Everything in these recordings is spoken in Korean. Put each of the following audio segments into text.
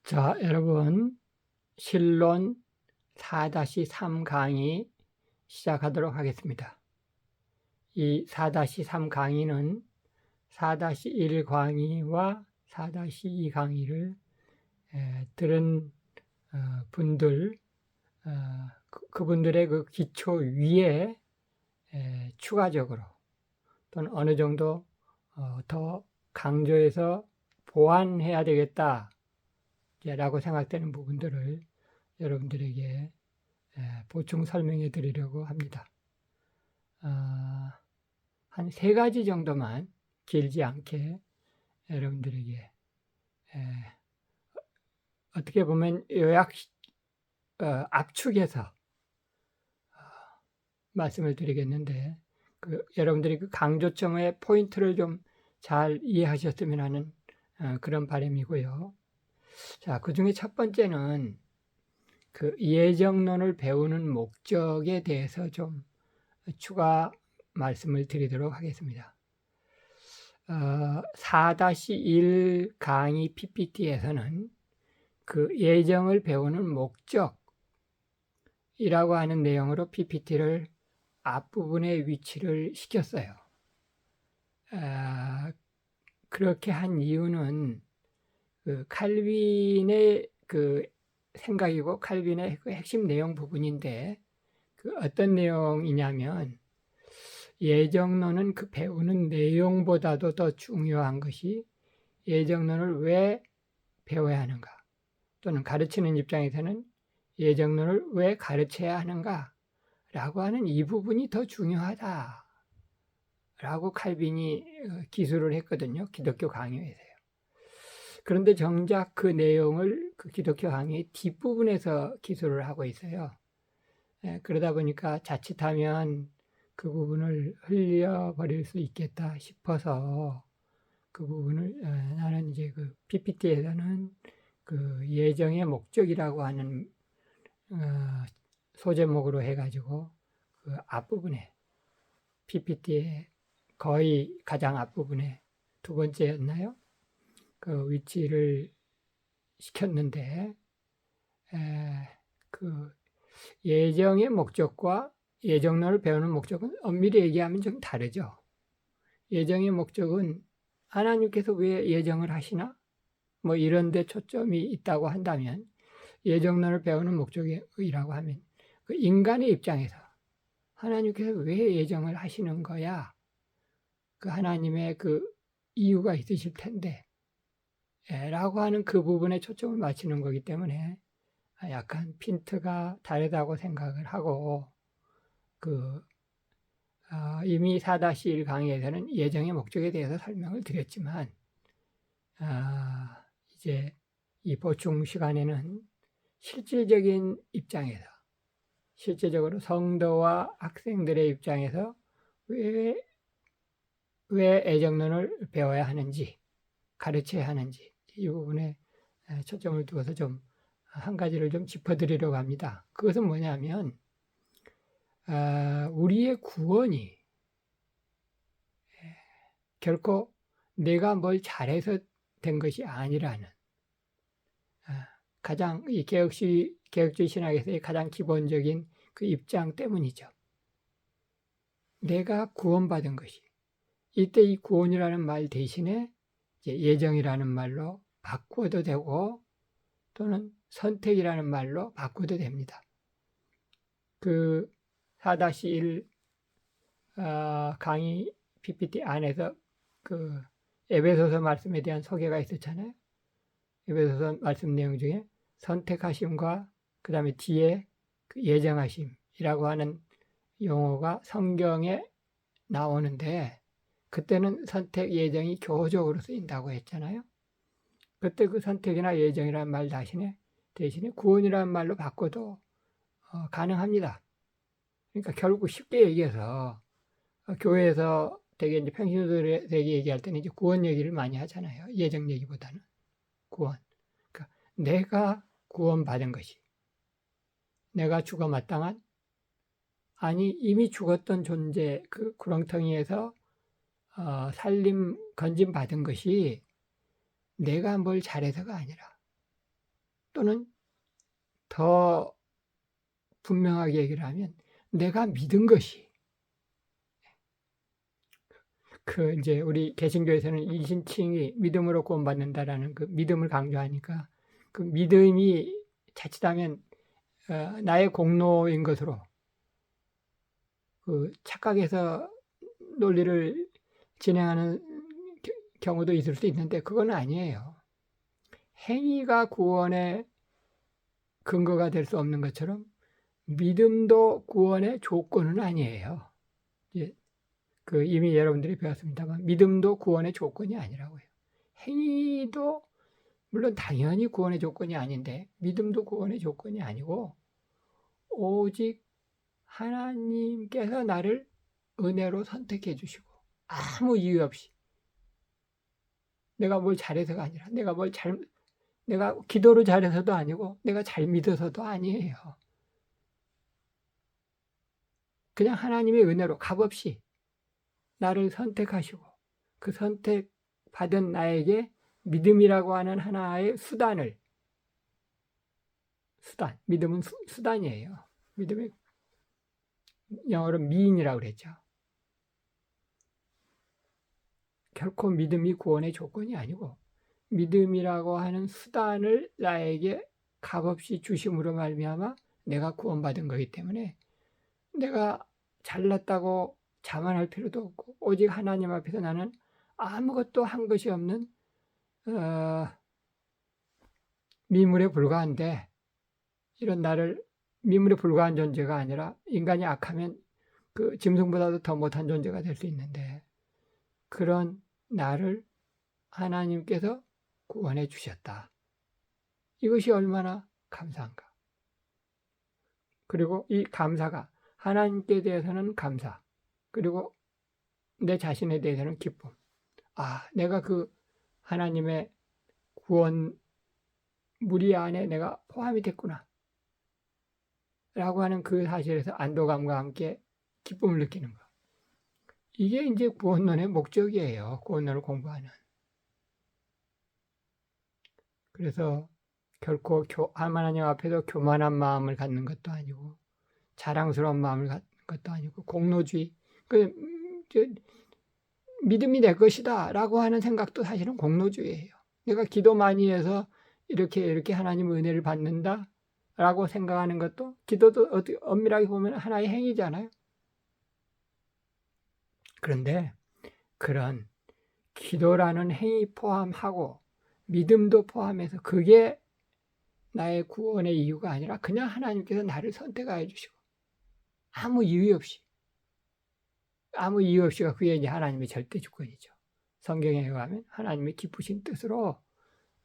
자, 여러분, 실론 4-3 강의 시작하도록 하겠습니다. 이 4-3 강의는 4-1 강의와 4-2 강의를 들은 분들, 그분들의 그 기초 위에 추가적으로 또는 어느 정도 더 강조해서 보완해야 되겠다 라고 생각되는 부분들을 여러분들에게 보충 설명해 드리려고 합니다. 한 3가지 정도만 길지 않게 여러분들에게 어떻게 보면 요약 압축해서 말씀을 드리겠는데 여러분들이 그 강조점의 포인트를 좀 잘 이해하셨으면 하는 그런 바람이고요. 자, 그 중에 첫 번째는 그 예정론을 배우는 목적에 대해서 좀 추가 말씀을 드리도록 하겠습니다. 4-1 강의 PPT에서는 그 예정을 배우는 목적이라고 하는 내용으로 PPT를 앞부분에 위치를 시켰어요. 그렇게 한 이유는 그 칼빈의 그 생각이고 칼빈의 그 핵심 내용 부분인데 그 어떤 내용이냐면 예정론은 그 배우는 내용보다도 더 중요한 것이 예정론을 왜 배워야 하는가 또는 가르치는 입장에서는 예정론을 왜 가르쳐야 하는가 라고 하는 이 부분이 더 중요하다 라고 칼빈이 기술을 했거든요. 기독교 강요에서요. 그런데 정작 그 내용을 그 기독교 강의 뒷부분에서 기술을 하고 있어요. 그러다 보니까 자칫하면 그 부분을 흘려버릴 수 있겠다 싶어서 그 부분을 나는 이제 그 PPT에서는 그 예정의 목적이라고 하는 소제목으로 해가지고 그 앞부분에 PPT의 거의 가장 앞부분에 두 번째였나요? 그 위치를 시켰는데 그 예정의 목적과 예정론을 배우는 목적은 엄밀히 얘기하면 좀 다르죠. 예정의 목적은 하나님께서 왜 예정을 하시나? 뭐 이런 데 초점이 있다고 한다면 예정론을 배우는 목적이라고 하면 그 인간의 입장에서 하나님께서 왜 예정을 하시는 거야? 그 하나님의 그 이유가 있으실 텐데 라고 하는 그 부분에 초점을 맞추는 거기 때문에 약간 핀트가 다르다고 생각을 하고 이미 4-1 강의에서는 예정의 목적에 대해서 설명을 드렸지만 이제 이 보충 시간에는 실질적인 입장에서 실제적으로 성도와 학생들의 입장에서 왜 예정론을 배워야 하는지 가르쳐야 하는지 이 부분에 초점을 두어서 좀 한 가지를 좀 짚어드리려고 합니다. 그것은 뭐냐면 우리의 구원이 결코 내가 뭘 잘해서 된 것이 아니라는 가장 이 개혁주의 신학에서의 가장 기본적인 그 입장 때문이죠. 내가 구원받은 것이 이때 이 구원이라는 말 대신에 이제 예정이라는 말로 바꾸어도 되고 또는 선택이라는 말로 바꾸어도 됩니다. 그 4-1 강의 PPT 안에서 그 에베소서 말씀에 대한 소개가 있었잖아요. 에베소서 말씀 내용 중에 선택하심과 그 다음에 뒤에 그 예정하심이라고 하는 용어가 성경에 나오는데 그때는 선택, 예정이 교호적으로 쓰인다고 했잖아요. 그때 그 선택이나 예정이라는 말 대신에 구원이라는 말로 바꿔도 가능합니다. 그러니까 결국 쉽게 얘기해서 교회에서 되게 이제 평신도들에게 얘기할 때는 이제 구원 얘기를 많이 하잖아요. 예정 얘기보다는 구원. 그러니까 내가 구원받은 것이 내가 죽어 마땅한 아니 이미 죽었던 존재 그 구렁텅이에서 살림 건짐 받은 것이 내가 뭘 잘해서가 아니라 또는 더 분명하게 얘기를 하면 내가 믿은 것이, 이제 우리 개신교에서는 이신칭이 믿음으로 구원받는다라는 그 믿음을 강조하니까 그 믿음이 자칫하면 나의 공로인 것으로 그 착각해서 논리를 진행하는 경우도 있을 수 있는데 그건 아니에요. 행위가 구원의 근거가 될 수 없는 것처럼 믿음도 구원의 조건은 아니에요. 이미 여러분들이 배웠습니다만 믿음도 구원의 조건이 아니라고요. 행위도 물론 당연히 구원의 조건이 아닌데 믿음도 구원의 조건이 아니고 오직 하나님께서 나를 은혜로 선택해 주시고 아무 이유 없이 내가 뭘 잘해서가 아니라 내가 기도를 잘해서도 아니고 내가 잘 믿어서도 아니에요. 그냥 하나님의 은혜로 값없이 나를 선택하시고 그 선택받은 나에게 믿음이라고 하는 하나의 믿음은 수단이에요. 믿음의 영어로 미인이라고 그랬죠. 결코 믿음이 구원의 조건이 아니고 믿음이라고 하는 수단을 나에게 값없이 주심으로 말미암아 내가 구원받은 거기 때문에 내가 잘났다고 자만할 필요도 없고 오직 하나님 앞에서 나는 아무것도 한 것이 없는 미물에 불과한데 이런 나를 미물에 불과한 존재가 아니라 인간이 악하면 그 짐승보다도 더 못한 존재가 될 수 있는데 그런 나를 하나님께서 구원해 주셨다. 이것이 얼마나 감사한가. 그리고 이 감사가 하나님께 대해서는 감사, 그리고 내 자신에 대해서는 기쁨. 내가 그 하나님의 구원 무리 안에 내가 포함이 됐구나 라고 하는 그 사실에서 안도감과 함께 기쁨을 느끼는 것. 이게 이제 구원론의 목적이에요. 구원론을 공부하는. 그래서 결코 하나님 앞에서 교만한 마음을 갖는 것도 아니고 자랑스러운 마음을 갖는 것도 아니고 공로주의, 믿음이 내 것이다 라고 하는 생각도 사실은 공로주의예요. 내가 기도 많이 해서 이렇게 하나님 은혜를 받는다 라고 생각하는 것도 기도도 엄밀하게 보면 하나의 행위잖아요. 그런데 그런 기도라는 행위 포함하고 믿음도 포함해서 그게 나의 구원의 이유가 아니라 그냥 하나님께서 나를 선택하여 주시고 아무 이유 없이가 그게 이제 하나님의 절대 주권이죠. 성경에 의하면 하나님의 기쁘신 뜻으로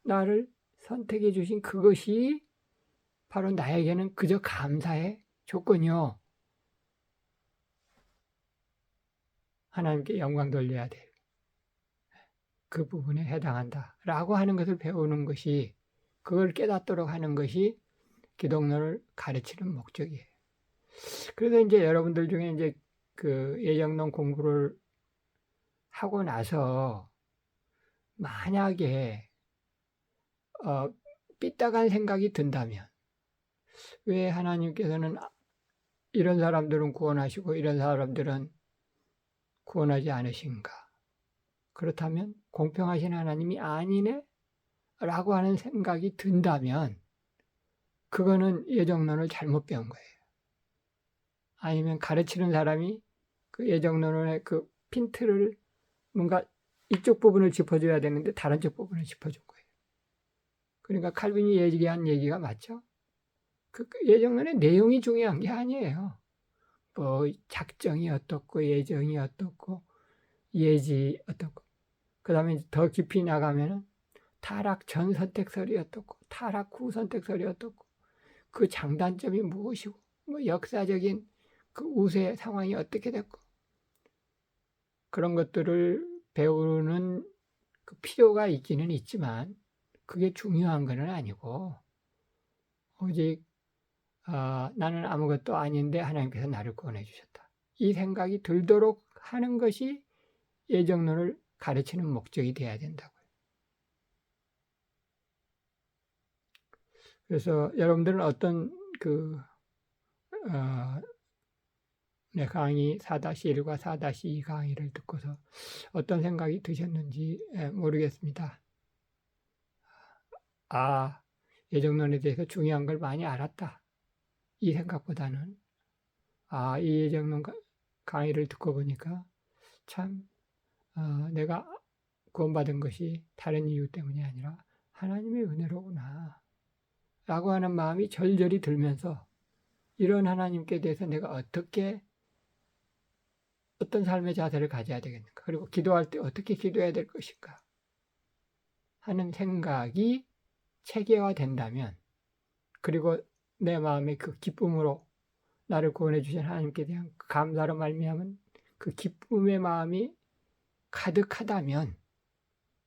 나를 선택해 주신 그것이 바로 나에게는 그저 감사의 조건이요. 하나님께 영광 돌려야 될 그 부분에 해당한다라고 하는 것을 배우는 것이, 그걸 깨닫도록 하는 것이 기독론을 가르치는 목적이에요. 그래서 이제 여러분들 중에 이제 그 예정론 공부를 하고 나서 만약에 삐딱한 생각이 든다면, 왜 하나님께서는 이런 사람들은 구원하시고 이런 사람들은 구원하지 않으신가? 그렇다면 공평하신 하나님이 아니네? 라고 하는 생각이 든다면 그거는 예정론을 잘못 배운 거예요. 아니면 가르치는 사람이 그 예정론의 그 핀트를 뭔가 이쪽 부분을 짚어줘야 되는데 다른 쪽 부분을 짚어준 거예요. 그러니까 칼빈이 얘기한 얘기가 맞죠? 그 예정론의 내용이 중요한 게 아니에요. 뭐 작정이 어떻고 예정이 어떻고 예지 어떻고, 그 다음에 더 깊이 나가면은 타락 전 선택설이 어떻고 타락 후 선택설이 어떻고 그 장단점이 무엇이고 뭐 역사적인 그 우세 상황이 어떻게 됐고 그런 것들을 배우는 그 필요가 있기는 있지만 그게 중요한 건 아니고 오직 나는 아무것도 아닌데 하나님께서 나를 구원해 주셨다. 이 생각이 들도록 하는 것이 예정론을 가르치는 목적이 돼야 된다고요. 그래서 여러분들은 어떤 어, 내 강의 4-1과 4-2 강의를 듣고서 어떤 생각이 드셨는지 모르겠습니다. 예정론에 대해서 중요한 걸 많이 알았다. 이 생각보다는 이 예정론 강의를 듣고 보니까 참 내가 구원받은 것이 다른 이유 때문이 아니라 하나님의 은혜로구나 라고 하는 마음이 절절히 들면서 이런 하나님께 대해서 내가 어떤 삶의 자세를 가져야 되겠는가, 그리고 기도할 때 어떻게 기도해야 될 것인가 하는 생각이 체계화된다면, 그리고 내 마음의 그 기쁨으로 나를 구원해 주신 하나님께 대한 감사로 말미암은 그 기쁨의 마음이 가득하다면,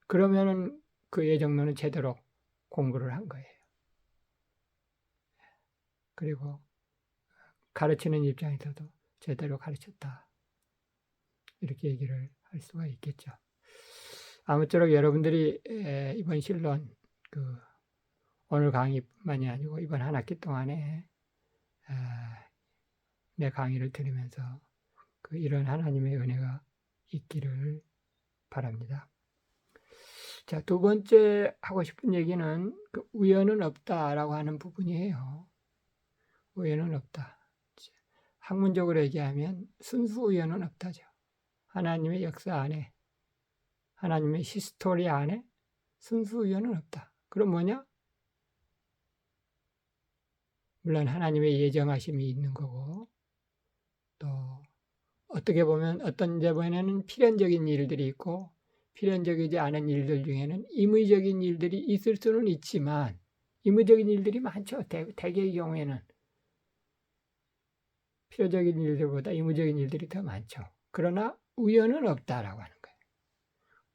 그러면은 그 예정론은 제대로 공부를 한 거예요. 그리고 가르치는 입장에서도 제대로 가르쳤다, 이렇게 얘기를 할 수가 있겠죠. 아무쪼록 여러분들이 이번 신론 오늘 강의뿐만이 아니고 이번 한 학기 동안에 내 강의를 들으면서 이런 하나님의 은혜가 있기를 바랍니다. 자, 두 번째 하고 싶은 얘기는 우연은 없다라고 하는 부분이에요. 우연은 없다. 학문적으로 얘기하면 순수 우연은 없다죠. 하나님의 역사 안에, 하나님의 히스토리 안에 순수 우연은 없다. 그럼 뭐냐? 물론 하나님의 예정하심이 있는 거고, 또 어떻게 보면 어떤 데에는 필연적인 일들이 있고, 필연적이지 않은 일들 중에는 임의적인 일들이 있을 수는 있지만, 임의적인 일들이 많죠. 대개의 경우에는 필연적인 일들보다 임의적인 일들이 더 많죠. 그러나 우연은 없다라고 하는 거예요.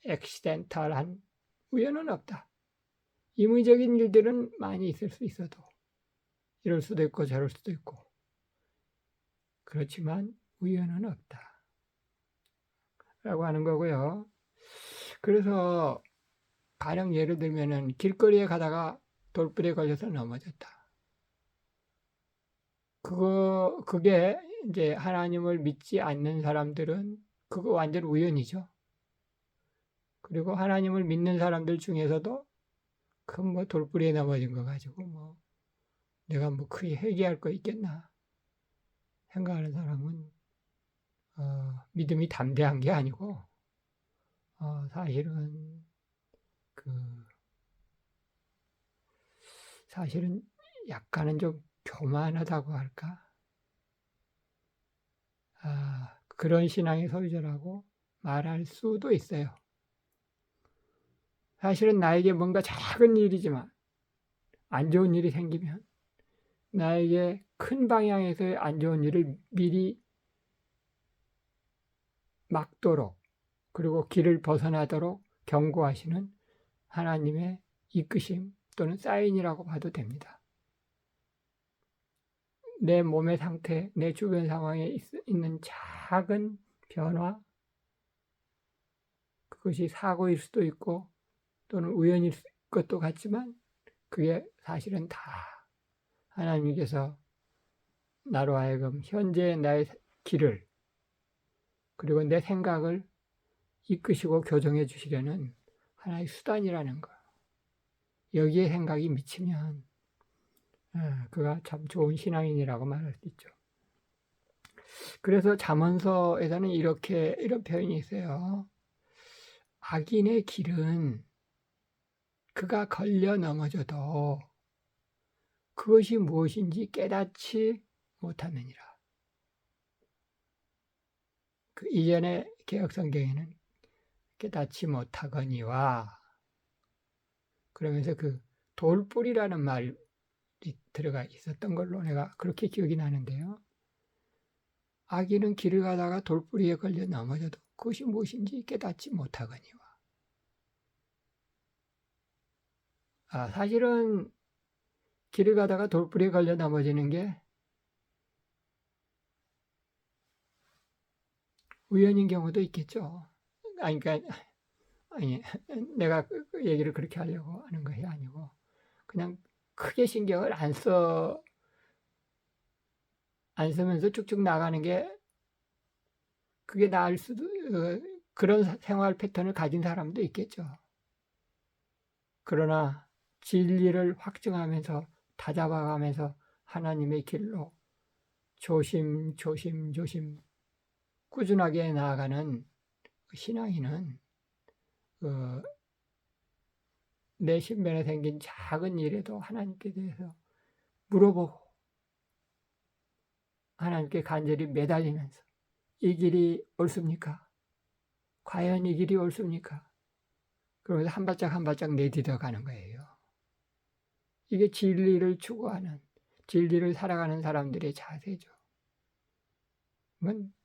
액시덴탈한 우연은 없다. 임의적인 일들은 많이 있을 수 있어도, 이럴 수도 있고 저럴 수도 있고, 그렇지만 우연은 없다 라고 하는 거고요. 그래서 가령 예를 들면은 길거리에 가다가 돌불에 걸려서 넘어졌다. 그게 이제 하나님을 믿지 않는 사람들은 그거 완전 우연이죠. 그리고 하나님을 믿는 사람들 중에서도 돌불에 넘어진 거 가지고 내가 크게 회개할 거 있겠나 생각하는 사람은 믿음이 담대한 게 아니고 사실은 약간은 좀 교만하다고 할까? 그런 신앙의 소유자라고 말할 수도 있어요. 사실은 나에게 뭔가 작은 일이지만 안 좋은 일이 생기면 나에게 큰 방향에서의 안 좋은 일을 미리 막도록, 그리고 길을 벗어나도록 경고하시는 하나님의 이끄심 또는 사인이라고 봐도 됩니다. 내 몸의 상태, 내 주변 상황에 있는 작은 변화, 그것이 사고일 수도 있고 또는 우연일 것도 같지만 그게 사실은 다 하나님께서 나로 하여금 현재 나의 길을, 그리고 내 생각을 이끄시고 교정해 주시려는 하나의 수단이라는 거. 여기에 생각이 미치면 그가 참 좋은 신앙인이라고 말할 수 있죠. 그래서 잠언서에서는 이런 표현이 있어요. 악인의 길은 그가 걸려 넘어져도 그것이 무엇인지 깨닫지 못하느니라. 이전의 개혁성경에는 깨닫지 못하거니와, 그러면서 돌뿌리라는 말이 들어가 있었던 걸로 내가 그렇게 기억이 나는데요. 악인은 길을 가다가 돌뿌리에 걸려 넘어져도 그것이 무엇인지 깨닫지 못하거니와. 사실은 길을 가다가 돌뿌리에 걸려 넘어지는 게 우연인 경우도 있겠죠. 그러니까 내가 얘기를 그렇게 하려고 하는 것이 아니고 그냥 크게 신경을 안 쓰면서 쭉쭉 나가는 게 그게 나을 수도 그런 생활 패턴을 가진 사람도 있겠죠. 그러나 진리를 확증하면서 다잡아가면서 하나님의 길로 조심 꾸준하게 나아가는 신앙인은 내 신변에 생긴 작은 일에도 하나님께 대해서 물어보고 하나님께 간절히 매달리면서 이 길이 옳습니까? 과연 이 길이 옳습니까? 그러면서 한 발짝 한 발짝 내디뎌 가는 거예요. 이게 진리를 추구하는, 진리를 살아가는 사람들의 자세죠.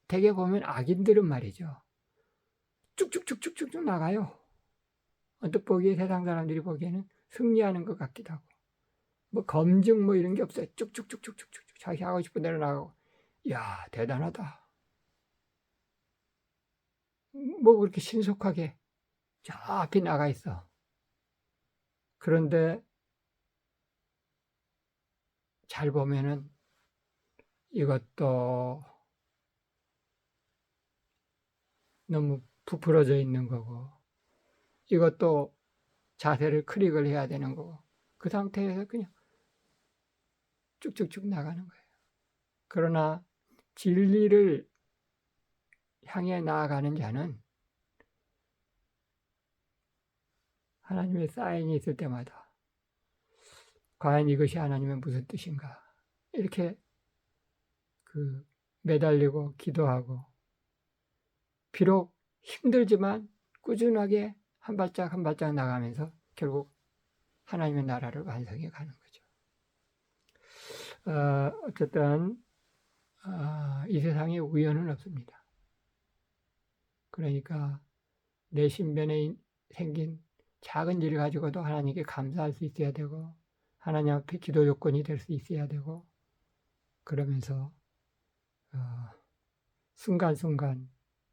대개 보면 악인들은 말이죠. 쭉쭉쭉쭉쭉 나가요. 언뜻 보기에 세상 사람들이 보기에는 승리하는 것 같기도 하고, 뭐 검증 뭐 이런 게 없어요. 쭉쭉쭉쭉쭉쭉 자기 하고 싶은 대로 나가고, 이야 대단하다. 뭐 그렇게 신속하게 저 앞이 나가 있어. 그런데 잘 보면은 이것도 너무 부풀어져 있는 거고, 이것도 자세를 클릭을 해야 되는 거고, 그 상태에서 그냥 쭉쭉쭉 나가는 거예요. 그러나 진리를 향해 나아가는 자는 하나님의 사인이 있을 때마다 과연 이것이 하나님의 무슨 뜻인가 이렇게 매달리고 기도하고, 비록 힘들지만 꾸준하게 한 발짝 한 발짝 나가면서 결국 하나님의 나라를 완성해 가는 거죠. 어쨌든 이 세상에 우연은 없습니다. 그러니까 내 신변에 생긴 작은 일을 가지고도 하나님께 감사할 수 있어야 되고, 하나님 앞에 기도 요건이 될 수 있어야 되고, 그러면서 순간순간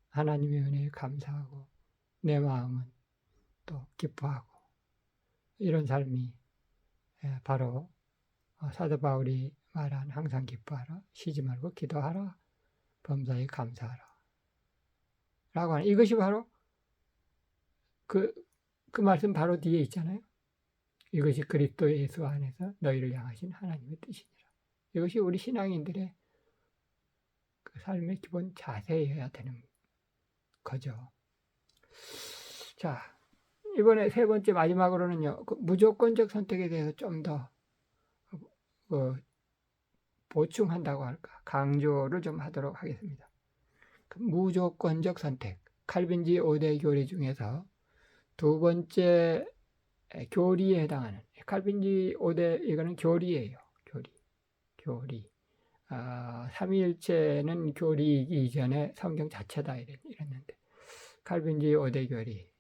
하나님의 은혜에 감사하고 내 마음은 또 기뻐하고, 이런 삶이 바로 사도 바울이 말한 항상 기뻐하라, 쉬지 말고 기도하라, 범사에 감사하라 라고 하는, 이것이 바로 그 말씀 바로 뒤에 있잖아요. 이것이 그리스도 예수 안에서 너희를 향하신 하나님의 뜻이니라. 이것이 우리 신앙인들의 그 삶의 기본 자세여야 되는 거죠. 자, 이번에 세 번째 마지막으로는요, 그 무조건적 선택에 대해서 좀 더 보충한다고 할까, 강조를 좀 하도록 하겠습니다. 그 무조건적 선택, 칼빈지 5대 교리 중에서 두 번째 교리에 해당하는, 칼빈지 5대 이거는 교리예요. 교리. 삼위일체는 교리이기 이전에 성경 자체다 이랬는데, 칼빈지 5대 교리,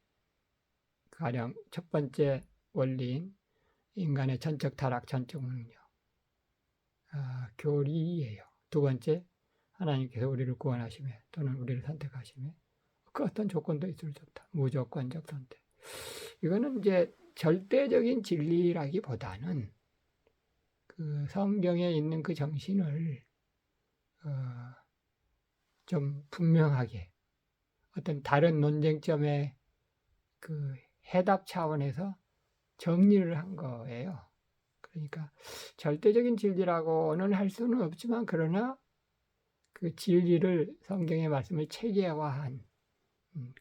가령 첫 번째 원리인 인간의 전적 타락, 전적 능력, 교리예요. 두 번째, 하나님께서 우리를 구원하시며 또는 우리를 선택하시며 그 어떤 조건도 있을 수 없다. 무조건적 선택. 이거는 이제 절대적인 진리라기보다는 그 성경에 있는 그 정신을 좀 분명하게 어떤 다른 논쟁점의 그 해답 차원에서 정리를 한 거예요. 그러니까 절대적인 진리라고는 할 수는 없지만, 그러나 그 진리를, 성경의 말씀을 체계화한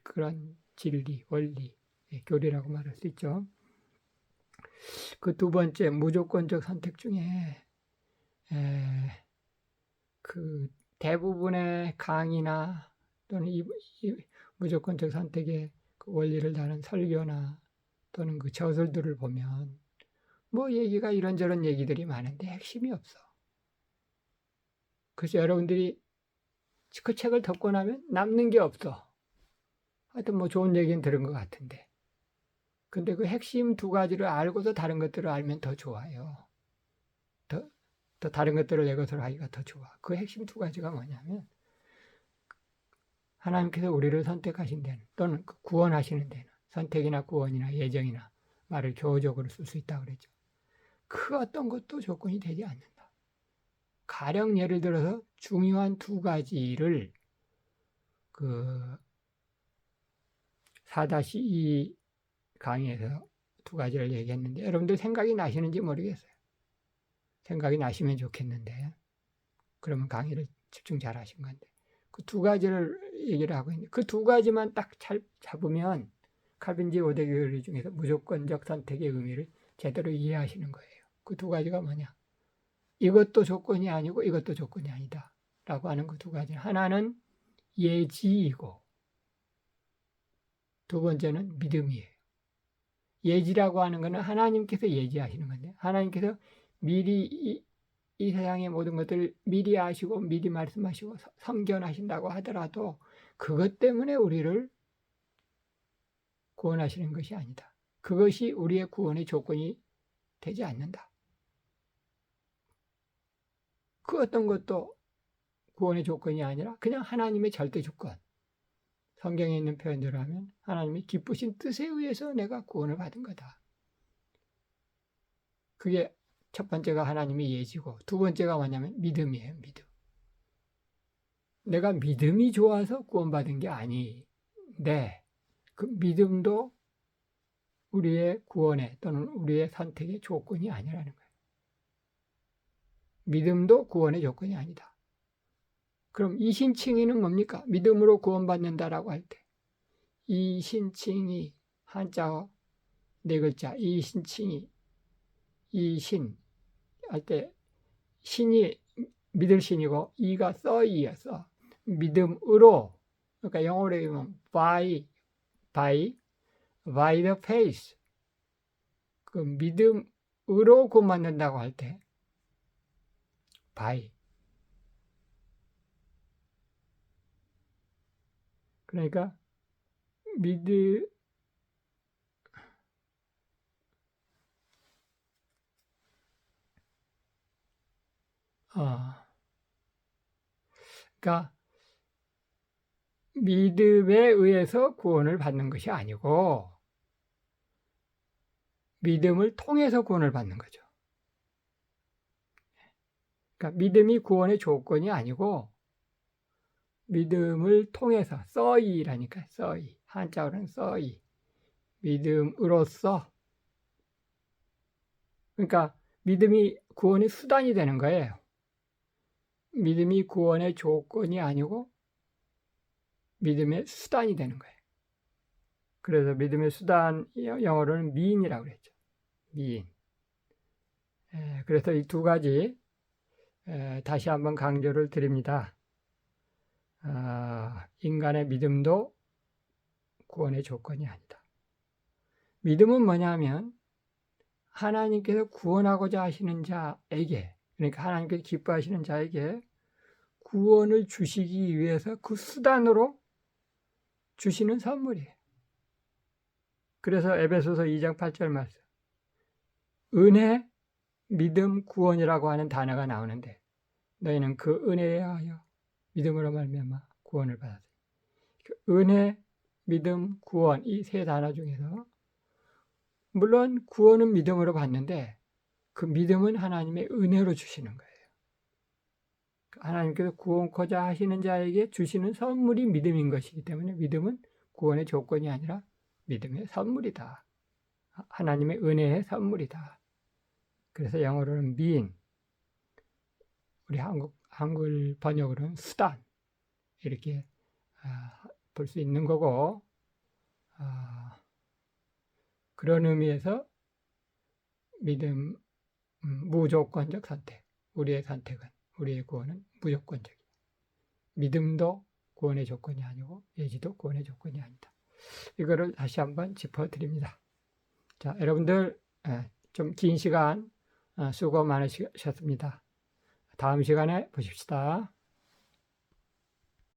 그런 진리, 원리, 교리라고 말할 수 있죠. 그 두 번째 무조건적 선택 중에 그 대부분의 강의나 또는 이 무조건적 선택의 그 원리를 다룬 설교나 또는 그 저술들을 보면 뭐 얘기가 이런저런 얘기들이 많은데 핵심이 없어. 그래서 여러분들이 그 책을 덮고 나면 남는 게 없어. 하여튼 뭐 좋은 얘기는 들은 것 같은데, 근데 그 핵심 두 가지를 알고서 다른 것들을 알면 더 좋아요. 더 다른 것들을 내 것으로 하기가 더 좋아. 그 핵심 두 가지가 뭐냐면, 하나님께서 우리를 선택하신 데는, 또는 구원하시는 데는, 선택이나 구원이나 예정이나 말을 교호적으로 쓸 수 있다고 그랬죠. 그 어떤 것도 조건이 되지 않는다. 가령 예를 들어서 중요한 두 가지를 그 4-2 강의에서 두 가지를 얘기했는데 여러분들 생각이 나시는지 모르겠어요. 생각이 나시면 좋겠는데 그러면 강의를 집중 잘 하신 건데 그 두 가지를 얘기를 하고 있는데 그 두 가지만 딱 잘 잡으면 칼빈지 5대 교리 중에서 무조건적 선택의 의미를 제대로 이해하시는 거예요. 그 두 가지가 뭐냐? 이것도 조건이 아니고 이것도 조건이 아니다 라고 하는 그 두 가지. 하나는 예지이고 두 번째는 믿음이에요. 예지라고 하는 것은 하나님께서 예지하시는 건데 하나님께서 미리 이 세상의 모든 것들을 미리 아시고 미리 말씀하시고 선견하신다고 하더라도 그것 때문에 우리를 구원하시는 것이 아니다. 그것이 우리의 구원의 조건이 되지 않는다. 그 어떤 것도 구원의 조건이 아니라 그냥 하나님의 절대 조건. 성경에 있는 표현대로 하면 하나님이 기쁘신 뜻에 의해서 내가 구원을 받은 거다. 그게 첫 번째가 하나님의 예지고 두 번째가 뭐냐면 믿음이에요. 믿음. 내가 믿음이 좋아서 구원받은 게 아닌데 그 믿음도 우리의 구원의 또는 우리의 선택의 조건이 아니라는 거예요. 믿음도 구원의 조건이 아니다. 그럼 이신칭의는 뭡니까? 믿음으로 구원받는다라고 할 때 이신칭의 한자어 네 글자 이신칭의 이신 할 때 신이 믿을 신이고 이가 써이였어. 믿음으로 그러니까 영어로 얘기하면 by the faith 그 믿음으로 구원받는다고 할 때 by 그러니까 그러니까 믿음에 의해서 구원을 받는 것이 아니고 믿음을 통해서 구원을 받는 거죠. 그러니까 믿음이 구원의 조건이 아니고 믿음을 통해서 써이라니까 써이 한자어로는 써이 믿음으로써 그러니까 믿음이 구원의 수단이 되는 거예요. 믿음이 구원의 조건이 아니고 믿음의 수단이 되는 거예요. 그래서 믿음의 수단 영어로는 mean이라고 그랬죠. mean. 그래서 이 두 가지 다시 한번 강조를 드립니다. 인간의 믿음도 구원의 조건이 아니다. 믿음은 뭐냐면 하나님께서 구원하고자 하시는 자에게 그러니까 하나님께서 기뻐하시는 자에게 구원을 주시기 위해서 그 수단으로 주시는 선물이에요. 그래서 에베소서 2장 8절 말씀 은혜, 믿음, 구원이라고 하는 단어가 나오는데 너희는 그 은혜에 하여 믿음으로 말미암아 구원을 받았어요. 은혜, 믿음, 구원 이 세 단어 중에서 물론 구원은 믿음으로 받는데 그 믿음은 하나님의 은혜로 주시는 거예요. 하나님께서 구원코자 하시는 자에게 주시는 선물이 믿음인 것이기 때문에 믿음은 구원의 조건이 아니라 믿음의 선물이다. 하나님의 은혜의 선물이다. 그래서 영어로는 mean, 우리 한글 번역으로는 수단 이렇게 볼 수 있는 거고 그런 의미에서 믿음 무조건적 선택 우리의 선택은 우리의 구원은 무조건적이에요. 믿음도 구원의 조건이 아니고 예지도 구원의 조건이 아니다. 이거를 다시 한번 짚어드립니다. 자, 여러분들 좀 긴 시간 수고 많으셨습니다. 다음 시간에 보십시다.